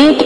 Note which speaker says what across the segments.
Speaker 1: 1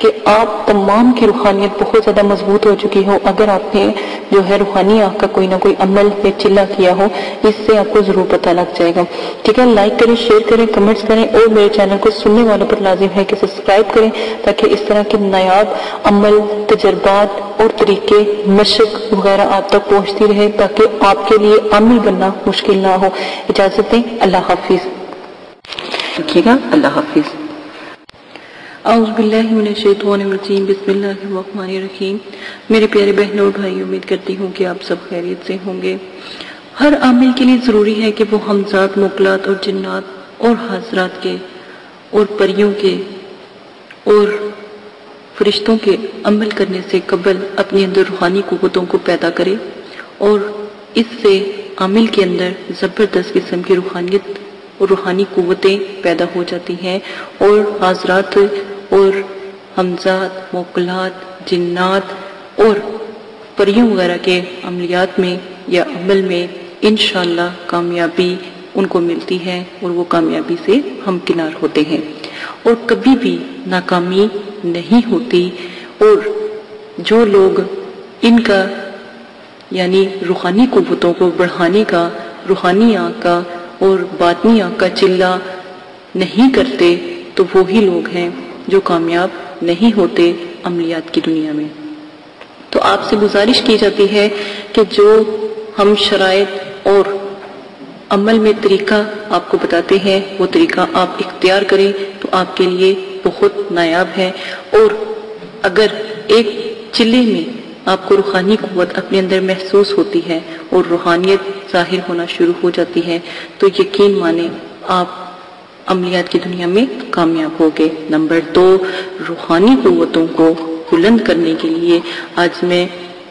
Speaker 1: کہ آپ تمام کی روحانیت بہت زیادہ مضبوط ہو چکی ہو، اگر آپ نے جو ہے روحانی آنکھ کا کوئی نہ کوئی عمل یا چلہ کیا ہو، اس سے آپ کو ضرور پتہ لگ جائے گا۔ ٹھیک ہے، لائک کریں، شیئر کریں، کمنٹس کریں، اور میرے چینل کو سننے والوں پر لازم ہے کہ سبسکرائب کریں، تاکہ اس طرح کے نایاب عمل، تجربات اور طریقے، مشق وغیرہ آپ تک پہنچتی رہے، تاکہ آپ کے لیے عامل بننا مشکل نہ ہو۔ اجازت دیں، اللہ حافظ۔ رکھیے گا، اللہ حافظ۔ اعوذ باللہ من الشیطان الرجیم، بسم اللہ الرحمن الرحیم۔ میرے پیارے بہنوں اور بھائی، امید کرتی ہوں کہ آپ سب خیریت سے ہوں گے۔ ہر عامل کے لیے ضروری ہے کہ وہ ہمزات، موکلات اور جنات اور حضرات کے اور پریوں کے اور فرشتوں کے عمل کرنے سے قبل اپنے اندر روحانی قوتوں کو پیدا کرے، اور اس سے عامل کے اندر زبردست قسم کی روحانیت اور روحانی قوتیں پیدا ہو جاتی ہیں، اور حضرات اور ہمزات، موکلات، جنات اور پریوں وغیرہ کے عملیات میں یا عمل میں انشاءاللہ کامیابی ان کو ملتی ہے، اور وہ کامیابی سے ہمکنار ہوتے ہیں، اور کبھی بھی ناکامی نہیں ہوتی۔ اور جو لوگ ان کا یعنی روحانی قوتوں کو بڑھانے کا، روحانی آنکھ کا اور باطنی آنکھ کا چلہ نہیں کرتے، تو وہی لوگ ہیں جو کامیاب نہیں ہوتے عملیات کی دنیا میں۔ تو آپ سے گزارش کی جاتی ہے کہ جو ہم شرائط اور عمل میں طریقہ آپ کو بتاتے ہیں، وہ طریقہ آپ اختیار کریں تو آپ کے لیے بہت نایاب ہے۔ اور اگر ایک چلے میں آپ کو روحانی قوت اپنے اندر محسوس ہوتی ہے اور روحانیت ظاہر ہونا شروع ہو جاتی ہے، تو یقین مانیں آپ عملیات کی دنیا میں کامیاب ہوگے۔ نمبر 2، روحانی قوتوں کو بلند کرنے کے لیے آج میں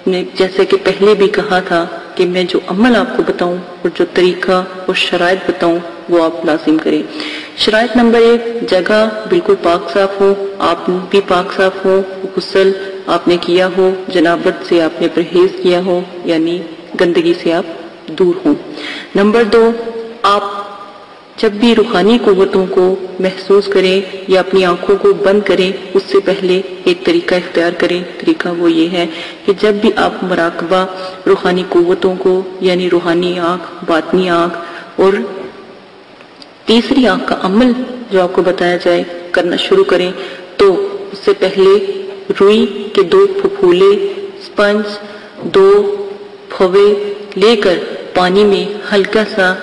Speaker 1: نے جیسے کہ پہلے بھی کہا تھا کہ میں جو عمل آپ کو بتاؤں اور جو طریقہ اور شرائط بتاؤں وہ آپ لازم کریں۔ شرائط نمبر 1، جگہ بالکل پاک صاف ہو، آپ بھی پاک صاف ہو، غسل آپ نے کیا ہو، جنابت سے آپ نے پرہیز کیا ہو، یعنی گندگی سے آپ دور ہوں۔ نمبر 2، آپ جب بھی روحانی قوتوں کو محسوس کریں یا اپنی آنکھوں کو بند کریں، اس سے پہلے ایک طریقہ اختیار کریں۔ طریقہ وہ یہ ہے کہ جب بھی آپ مراقبہ روحانی قوتوں کو یعنی روحانی آنکھ، باطنی آنکھ اور تیسری آنکھ کا عمل جو آپ کو بتایا جائے کرنا شروع کریں، تو اس سے پہلے روئی کے 2 پھپھولے، سپنج 2 پھوے لے کر پانی میں ہلکا سا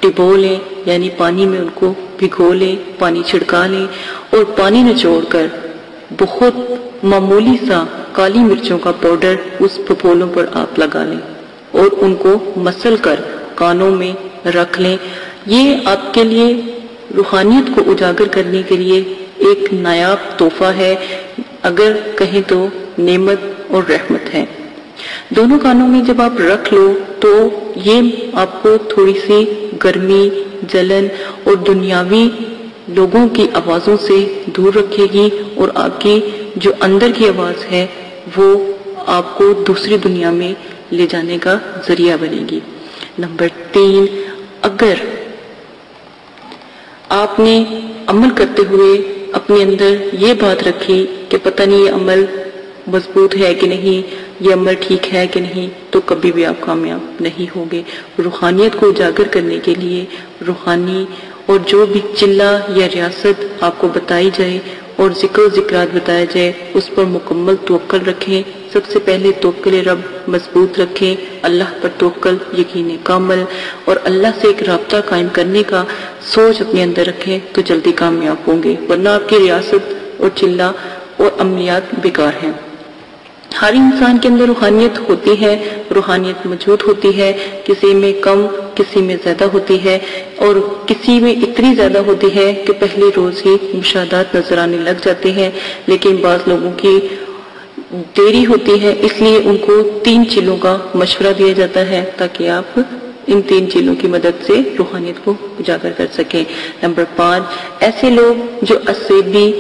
Speaker 1: ڈبو لیں، یعنی پانی میں ان کو بھگو لیں، پانی چھڑکا لیں، اور پانی نچوڑ کر بہت معمولی سا کالی مرچوں کا پاؤڈر اس پھپھولوں پر آپ لگا لیں، اور ان کو مسل کر کانوں میں رکھ لیں۔ یہ آپ کے لیے روحانیت کو اجاگر کرنے کے لیے ایک نایاب تحفہ ہے، اگر کہیں تو نعمت اور رحمت ہے۔ دونوں کانوں میں جب آپ رکھ لو تو یہ آپ کو تھوڑی سی گرمی، جلن اور دنیاوی لوگوں کی آوازوں سے دور رکھے گی، اور آپ کی جو اندر کی آواز ہے وہ آپ کو دوسری دنیا میں لے جانے کا ذریعہ بنے گی۔ نمبر 3، اگر آپ نے عمل کرتے ہوئے اپنے اندر یہ بات رکھی کہ پتہ نہیں یہ عمل مضبوط ہے کہ نہیں، یہ عمل ٹھیک ہے کہ نہیں، تو کبھی بھی آپ کامیاب نہیں ہوگے۔ روحانیت کو اجاگر کرنے کے لیے روحانی اور جو بھی چلہ یا ریاست آپ کو بتائی جائے اور ذکر و ذکرات بتایا جائے، اس پر مکمل توکل رکھیں۔ سب سے پہلے توکل رب مضبوط رکھیں، اللہ پر توکل، یقین کامل، اور اللہ سے ایک رابطہ قائم کرنے کا سوچ اپنے اندر رکھیں تو جلدی کامیاب ہوں گے، ورنہ آپ کی ریاست اور چلہ اور عملیات بیکار ہیں۔ ہر انسان کے اندر روحانیت ہوتی ہے، روحانیت موجود ہوتی ہے، کسی میں کم، کسی میں زیادہ ہوتی ہے، اور کسی میں اتنی زیادہ ہوتی ہے کہ پہلے روز ہی مشاہدات نظر آنے لگ جاتے ہیں، لیکن بعض لوگوں کی دیری ہوتی ہے، اس لیے ان کو 3 چیزوں کا مشورہ دیا جاتا ہے تاکہ آپ ان 3 چیزوں کی مدد سے روحانیت کو اجاگر کر سکیں۔ نمبر 5، ایسے لوگ جو عصبی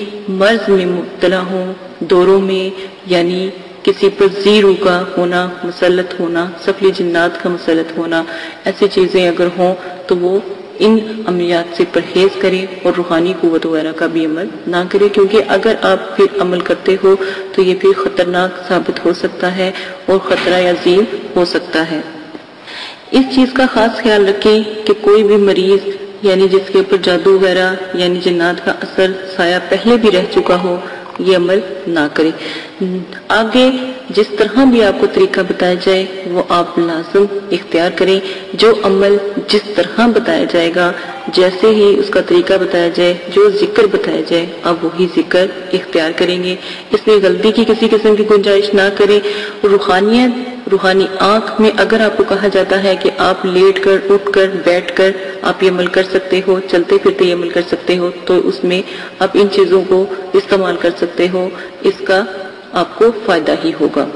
Speaker 1: مرض میں مبتلا ہوں، دوروں میں یعنی کسی پر زیرو کا ہونا، مسلط ہونا، سفلی جنات کا مسلط ہونا، ایسی چیزیں اگر ہوں تو وہ ان عملیات سے پرہیز کریں اور روحانی قوت وغیرہ کا بھی عمل نہ کریں، کیونکہ اگر آپ پھر عمل کرتے ہو تو یہ پھر خطرناک ثابت ہو سکتا ہے اور خطرہ عظیم ہو سکتا ہے۔ اس چیز کا خاص خیال رکھیں کہ کوئی بھی مریض یعنی جس کے اوپر جادو وغیرہ یعنی جنات کا اثر سایہ پہلے بھی رہ چکا ہو یہ عمل نہ کرے۔ آگے جس طرح بھی آپ کو طریقہ بتایا جائے وہ آپ لازم اختیار کریں۔ جو عمل جس طرح بتایا جائے گا، جیسے ہی اس کا طریقہ بتایا جائے، جو ذکر بتایا جائے، آپ وہی ذکر اختیار کریں گے۔ اس میں غلطی کی کسی قسم کی گنجائش نہ کریں۔ روحانی آنکھ میں اگر آپ کو کہا جاتا ہے کہ آپ لیٹ کر، اٹھ کر، بیٹھ کر آپ یہ عمل کر سکتے ہو، چلتے پھرتے یہ عمل کر سکتے ہو، تو اس میں آپ ان چیزوں کو استعمال کر سکتے ہو، اس کا آپ کو فائدہ ہی ہوگا۔